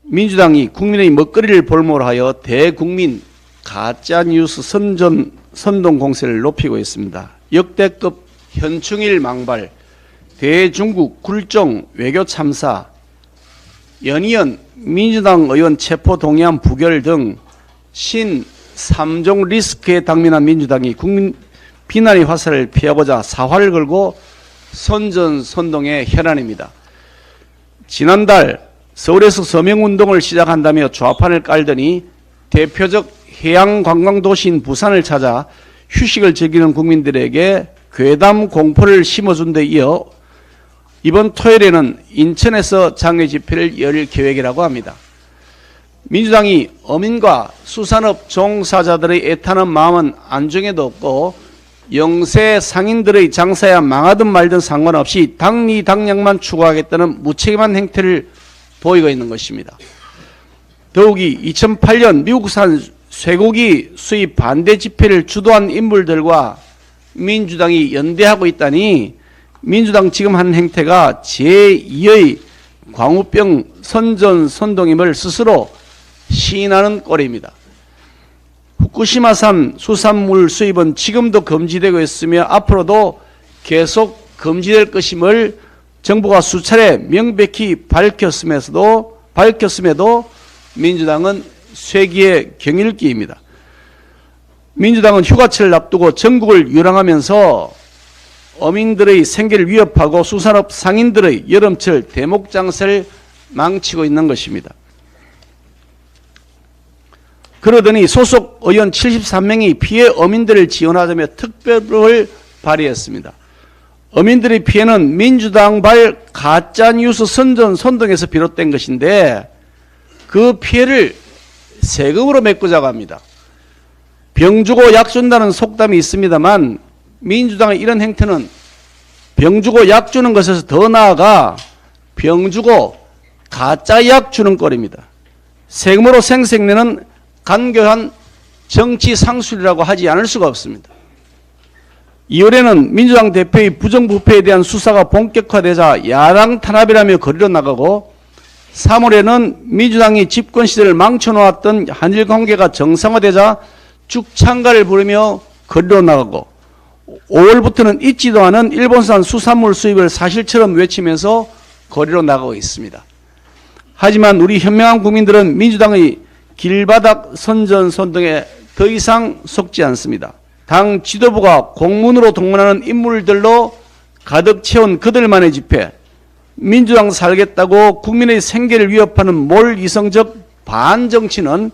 민주당이 국민의 먹거리를 볼모로 하여 대국민 가짜뉴스 선동 공세를 높이고 있습니다. 역대급 현충일 망발, 대중국 굴종 외교 참사, 연이은 민주당 의원 체포 동의안 부결 등 신 3종 리스크에 당면한 민주당이 국민 비난의 화살을 피하고자 사활을 걸고 선전선동의 현안입니다. 지난달 서울에서 서명운동을 시작한다며 좌판을 깔더니 대표적 해양관광도시인 부산을 찾아 휴식을 즐기는 국민들에게 괴담 공포를 심어준 데 이어 이번 토요일에는 인천에서 장외 집회를 열 계획이라고 합니다. 민주당이 어민과 수산업 종사자들의 애타는 마음은 안중에도 없고 영세 상인들의 장사야 망하든 말든 상관없이 당리당략만 추구하겠다는 무책임한 행태를 보이고 있는 것입니다. 더욱이 2008년 미국산 쇠고기 수입 반대 집회를 주도한 인물들과 민주당이 연대하고 있다니 민주당 지금 한 행태가 제2의 광우병 선전선동임을 스스로 시인하는 꼴입니다. 후쿠시마산 수산물 수입은 지금도 금지되고 있으며 앞으로도 계속 금지될 것임을 정부가 수차례 명백히 밝혔음에도 민주당은 쇠기의 경일기입니다. 민주당은 휴가철을 앞두고 전국을 유랑하면서 어민들의 생계를 위협하고 수산업 상인들의 여름철 대목장사를 망치고 있는 것입니다. 그러더니 소속 의원 73명이 피해 어민들을 지원하자며 특별을 발의했습니다. 어민들의 피해는 민주당발 가짜뉴스 선동에서 비롯된 것인데 그 피해를 세금으로 메꾸자고 합니다. 병 주고 약 준다는 속담이 있습니다만 민주당의 이런 행태는 병 주고 약 주는 것에서 더 나아가 병 주고 가짜 약 주는 꼴입니다. 세금으로 생색내는 간교한 정치 상술이라고 하지 않을 수가 없습니다. 2월에는 민주당 대표의 부정부패에 대한 수사가 본격화되자 야당 탄압이라며 거리로 나가고 3월에는 민주당이 집권 시대를 망쳐놓았던 한일 관계가 정상화되자 죽창가를 부르며 거리로 나가고 5월부터는 잊지도 않은 일본산 수산물 수입을 사실처럼 외치면서 거리로 나가고 있습니다. 하지만 우리 현명한 국민들은 민주당의 길바닥 선전선동에 더 이상 속지 않습니다. 당 지도부가 공문으로 동원하는 인물들로 가득 채운 그들만의 집회, 민주당 살겠다고 국민의 생계를 위협하는 몰이성적 반정치는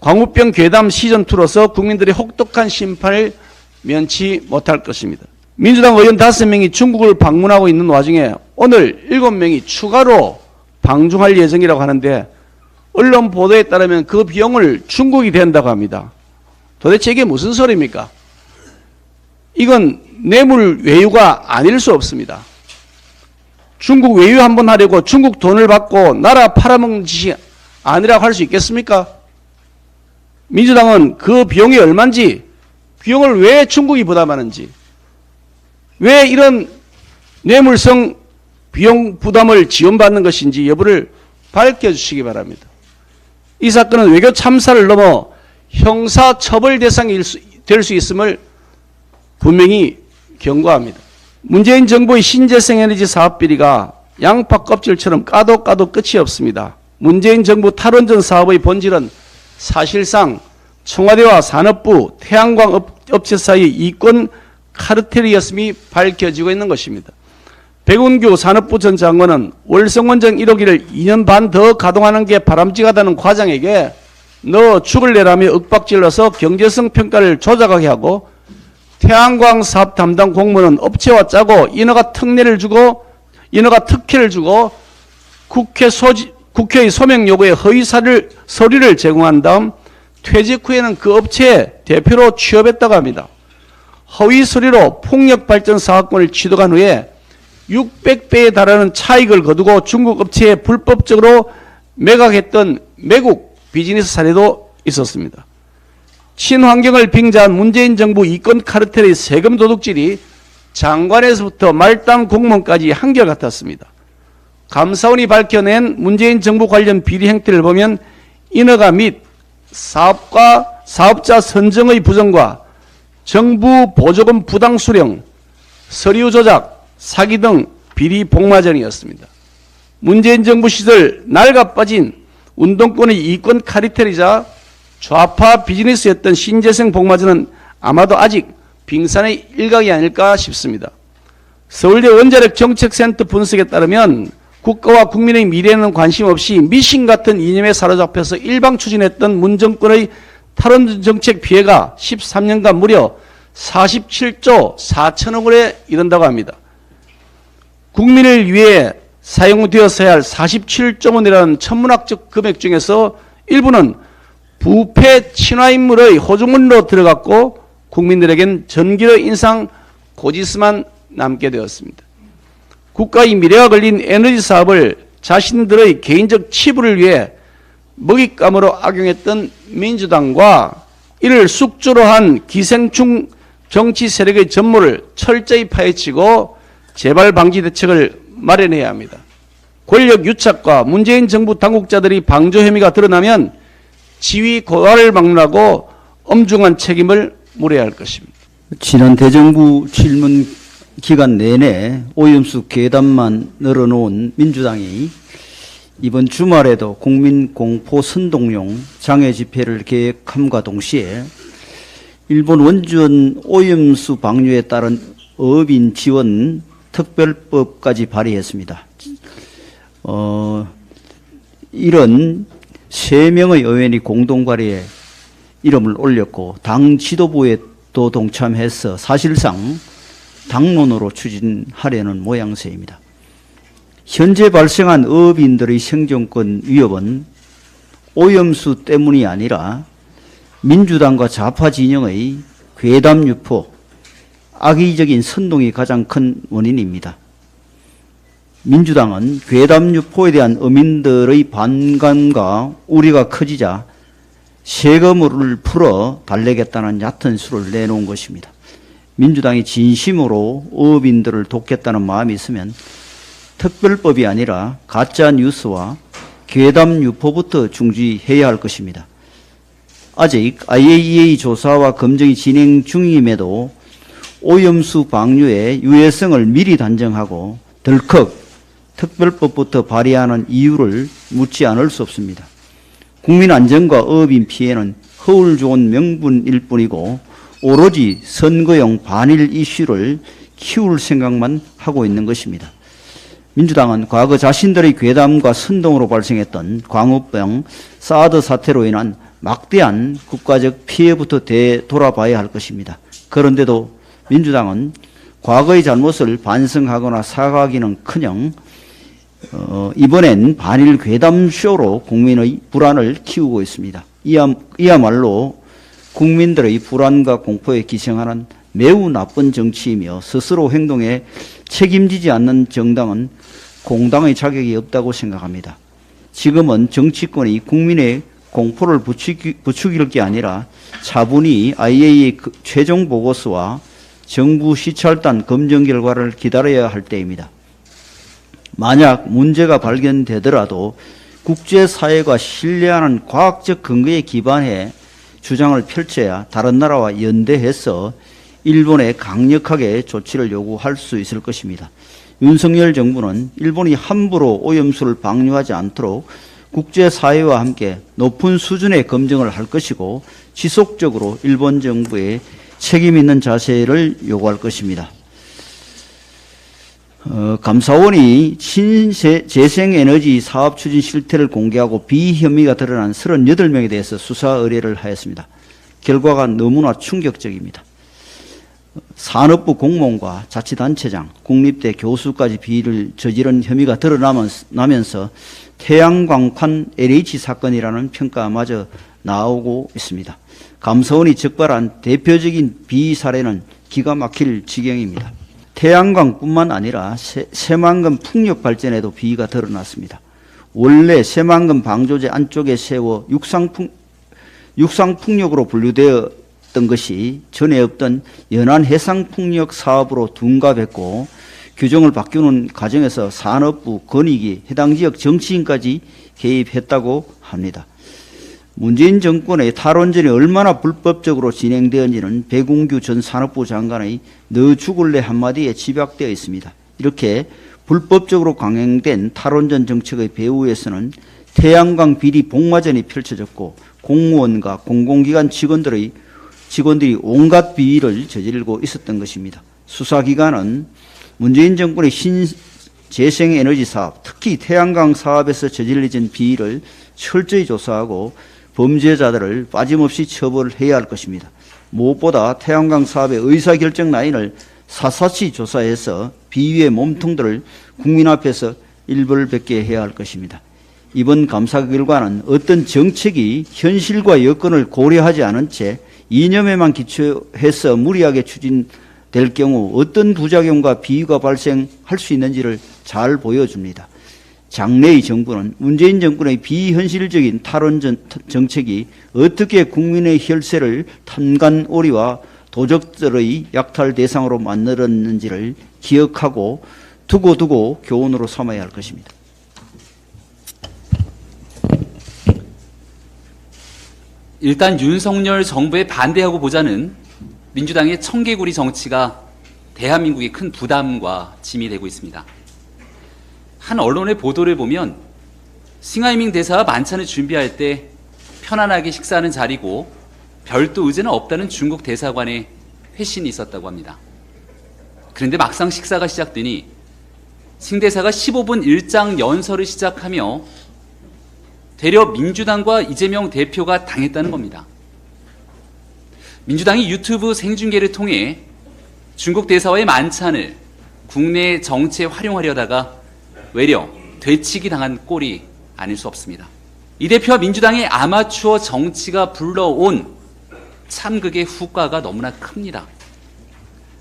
광우병 괴담 시즌2로서 국민들의 혹독한 심판을 면치 못할 것입니다. 민주당 의원 5명이 중국을 방문하고 있는 와중에 오늘 7명이 추가로 방중할 예정이라고 하는데 언론 보도에 따르면 그 비용을 중국이 댄다고 합니다. 도대체 이게 무슨 소리입니까? 이건 뇌물 외유가 아닐 수 없습니다. 중국 외유 한번 하려고 중국 돈을 받고 나라 팔아먹는 짓이 아니라고 할 수 있겠습니까? 민주당은 그 비용이 얼마인지, 비용을 왜 중국이 부담하는지, 왜 이런 뇌물성 비용 부담을 지원받는 것인지 여부를 밝혀주시기 바랍니다. 이 사건은 외교 참사를 넘어 형사처벌 대상이 될 수 있음을 분명히 경고합니다. 문재인 정부의 신재생에너지 사업 비리가 양파 껍질처럼 까도 끝이 없습니다. 문재인 정부 탈원전 사업의 본질은 사실상 청와대와 산업부, 태양광 업체 사이의 이권 카르텔이었음이 밝혀지고 있는 것입니다. 백운규 산업부 전 장관은 월성원전 1호기를 2년 반 더 가동하는 게 바람직하다는 과장에게 너 죽을래라며 윽박질러서 경제성 평가를 조작하게 하고 태양광 사업 담당 공무원은 업체와 짜고 인허가 특례를 주고 인허가 특혜를 주고 국회의 소명 요구에 허위 서류를 제공한 다음 퇴직 후에는 그 업체의 대표로 취업했다고 합니다. 허위 서류로 풍력발전 사업권을 취득한 후에 600배에 달하는 차익을 거두고 중국 업체에 불법적으로 매각했던 매국 비즈니스 사례도 있었습니다. 친환경을 빙자한 문재인 정부 이권 카르텔의 세금 도둑질이 장관에서부터 말단 공무원까지 한결같았습니다. 감사원이 밝혀낸 문재인 정부 관련 비리 행태를 보면 인허가 및 사업자 선정의 부정과 정부 보조금 부당 수령, 서류 조작, 사기 등 비리 복마전이었습니다. 문재인 정부 시절 낡아 빠진 운동권의 이권 카리텔이자 좌파 비즈니스였던 신재생 복마전은 아마도 아직 빙산의 일각이 아닐까 싶습니다. 서울대 원자력 정책센터 분석에 따르면 국가와 국민의 미래에는 관심 없이 미신 같은 이념에 사로잡혀서 일방 추진했던 문 정권의 탈원 정책 피해가 13년간 무려 47조 4천억 원에 이른다고 합니다. 국민을 위해 사용되었어야 할 47조 원이라는 천문학적 금액 중에서 일부는 부패 친화인물의 호주문으로 들어갔고 국민들에겐 전기료 인상 고지서만 남게 되었습니다. 국가의 미래가 걸린 에너지 사업을 자신들의 개인적 치부를 위해 먹잇감으로 악용했던 민주당과 이를 숙주로 한 기생충 정치 세력의 전모를 철저히 파헤치고 재발 방지 대책을 마련해야 합니다. 권력 유착과 문재인 정부 당국자들이 방조 혐의가 드러나면 지위 고하를 막론하고 엄중한 책임을 물어야 할 것입니다. 지난 대정부 질문 기간 내내 오염수 괴담만 늘어놓은 민주당이 이번 주말에도 국민 공포 선동용 장애 집회를 계획함과 동시에 일본 원전 오염수 방류에 따른 어민 지원 특별법까지 발의했습니다. 이런 3명의 의원이 공동 발의에 이름을 올렸고 당 지도부에도 동참해서 사실상 당론으로 추진하려는 모양새입니다. 현재 발생한 어민들의 생존권 위협은 오염수 때문이 아니라 민주당과 좌파 진영의 괴담 유포, 악의적인 선동이 가장 큰 원인입니다. 민주당은 괴담 유포에 대한 어민들의 반감과 우려가 커지자 세금을 풀어 달래겠다는 얕은 수를 내놓은 것입니다. 민주당이 진심으로 어민들을 돕겠다는 마음이 있으면 특별법이 아니라 가짜 뉴스와 괴담 유포부터 중지해야 할 것입니다. 아직 IAEA 조사와 검증이 진행 중임에도 오염수 방류의 유해성을 미리 단정하고 덜컥 특별법부터 발의하는 이유를 묻지 않을 수 없습니다. 국민 안전과 어민 피해는 허울 좋은 명분일 뿐이고 오로지 선거용 반일 이슈를 키울 생각만 하고 있는 것입니다. 민주당은 과거 자신들의 괴담과 선동으로 발생했던 광우병, 사드 사태로 인한 막대한 국가적 피해부터 되돌아봐야 할 것입니다. 그런데도 민주당은 과거의 잘못을 반성하거나 사과하기는커녕 이번엔 반일 괴담쇼로 국민의 불안을 키우고 있습니다. 이야말로 국민들의 불안과 공포에 기생하는 매우 나쁜 정치이며 스스로 행동에 책임지지 않는 정당은 공당의 자격이 없다고 생각합니다. 지금은 정치권이 국민의 공포를 부추길 게 아니라 차분히 IAEA 최종 보고서와 정부 시찰단 검증 결과를 기다려야 할 때입니다. 만약 문제가 발견되더라도 국제사회가 신뢰하는 과학적 근거에 기반해 주장을 펼쳐야 다른 나라와 연대해서 일본에 강력하게 조치를 요구할 수 있을 것입니다. 윤석열 정부는 일본이 함부로 오염수를 방류하지 않도록 국제사회와 함께 높은 수준의 검증을 할 것이고 지속적으로 일본 정부에 책임 있는 자세를 요구할 것입니다. 감사원이 신재생에너지 사업 추진 실태를 공개하고 비혐의가 드러난 38명에 대해서 수사 의뢰를 하였습니다. 결과가 너무나 충격적입니다. 산업부 공무원과 자치단체장, 국립대 교수까지 비리를 저지른 혐의가 드러나면서 태양광판 LH 사건이라는 평가마저 나오고 있습니다. 감사원이 적발한 대표적인 비위 사례는 기가 막힐 지경입니다. 태양광뿐만 아니라 새만금 풍력 발전에도 비위가 드러났습니다. 원래 새만금 방조제 안쪽에 세워 육상풍력으로 분류되었던 것이 전에 없던 연안 해상풍력 사업으로 둔갑했고 규정을 바꾸는 과정에서 산업부, 권익위, 해당 지역 정치인까지 개입했다고 합니다. 문재인 정권의 탈원전이 얼마나 불법적으로 진행되었는지는 백운규 전 산업부 장관의 너 죽을래 한마디에 집약되어 있습니다. 이렇게 불법적으로 강행된 탈원전 정책의 배후에서는 태양광 비리 복마전이 펼쳐졌고 공무원과 공공기관 직원들이 온갖 비리를 저지르고 있었던 것입니다. 수사기관은 문재인 정권의 신재생에너지 사업, 특히 태양광 사업에서 저질러진 비리를 철저히 조사하고 범죄자들을 빠짐없이 처벌해야 할 것입니다. 무엇보다 태양광 사업의 의사결정 라인을 샅샅이 조사해서 비위의 몸통들을 국민 앞에서 일벌백계 해야 할 것입니다. 이번 감사 결과는 어떤 정책이 현실과 여건을 고려하지 않은 채 이념에만 기초해서 무리하게 추진될 경우 어떤 부작용과 비위가 발생할 수 있는지를 잘 보여줍니다. 장래의 정부는 문재인 정권의 비현실적인 탈원전 정책이 어떻게 국민의 혈세를 탐관오리와 도적들의 약탈 대상으로 만들었는지를 기억하고 두고두고 교훈으로 삼아야 할 것입니다. 일단 윤석열 정부에 반대하고 보자는 민주당의 청개구리 정치가 대한민국의 큰 부담과 짐이 되고 있습니다. 한 언론의 보도를 보면 싱하이밍 대사와 만찬을 준비할 때 편안하게 식사하는 자리고 별도 의제는 없다는 중국 대사관의 회신이 있었다고 합니다. 그런데 막상 식사가 시작되니 싱 대사가 15분 일장 연설을 시작하며 되려 민주당과 이재명 대표가 당했다는 겁니다. 민주당이 유튜브 생중계를 통해 중국 대사와의 만찬을 국내 정치에 활용하려다가 외려 되치기 당한 꼴이 아닐 수 없습니다. 이 대표와 민주당의 아마추어 정치가 불러온 참극의 후과가 너무나 큽니다.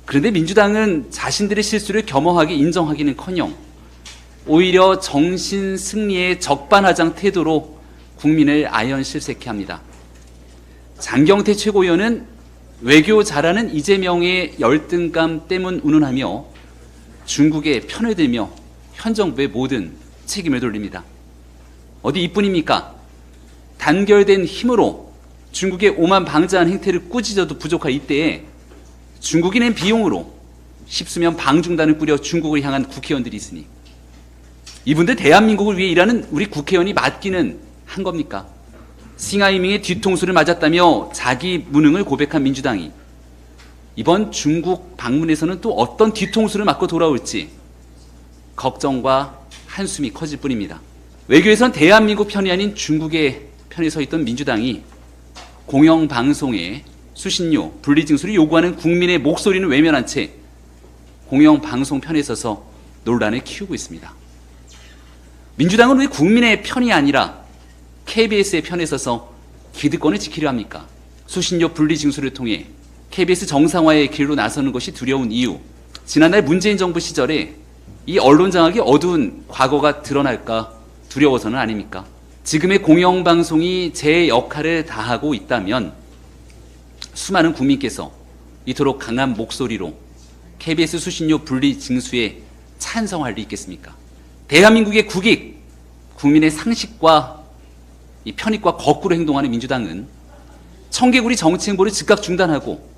그런데 민주당은 자신들의 실수를 겸허하게 인정하기는커녕 오히려 정신 승리의 적반하장 태도로 국민을 아연실색케 합니다. 장경태 최고위원은 외교 잘하는 이재명의 열등감 때문 운운하며 중국에 편을 들며 현 정부의 모든 책임을 돌립니다. 어디 이뿐입니까? 단결된 힘으로 중국의 오만방자한 행태를 꾸짖어도 부족할 이때에 중국이 낸 비용으로 십수면 방중단을 꾸려 중국을 향한 국회의원들이 있으니 이분들 대한민국을 위해 일하는 우리 국회의원이 맞기는 한 겁니까? 싱하이밍의 뒤통수를 맞았다며 자기 무능을 고백한 민주당이 이번 중국 방문에서는 또 어떤 뒤통수를 맞고 돌아올지 걱정과 한숨이 커질 뿐입니다. 외교에선 대한민국 편이 아닌 중국의 편에 서 있던 민주당이 공영방송에 수신료, 분리징수를 요구하는 국민의 목소리는 외면한 채 공영방송 편에 서서 논란을 키우고 있습니다. 민주당은 왜 국민의 편이 아니라 KBS의 편에 서서 기득권을 지키려 합니까? 수신료 분리징수를 통해 KBS 정상화의 길로 나서는 것이 두려운 이유, 지난날 문재인 정부 시절에 이 언론장악이 어두운 과거가 드러날까 두려워서는 아닙니까? 지금의 공영방송이 제 역할을 다하고 있다면 수많은 국민께서 이토록 강한 목소리로 KBS 수신료 분리 징수에 찬성할 리 있겠습니까? 대한민국의 국익, 국민의 상식과 이 편익과 거꾸로 행동하는 민주당은 청개구리 정치 행보를 즉각 중단하고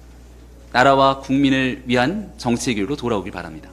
나라와 국민을 위한 정치의 길로 돌아오길 바랍니다.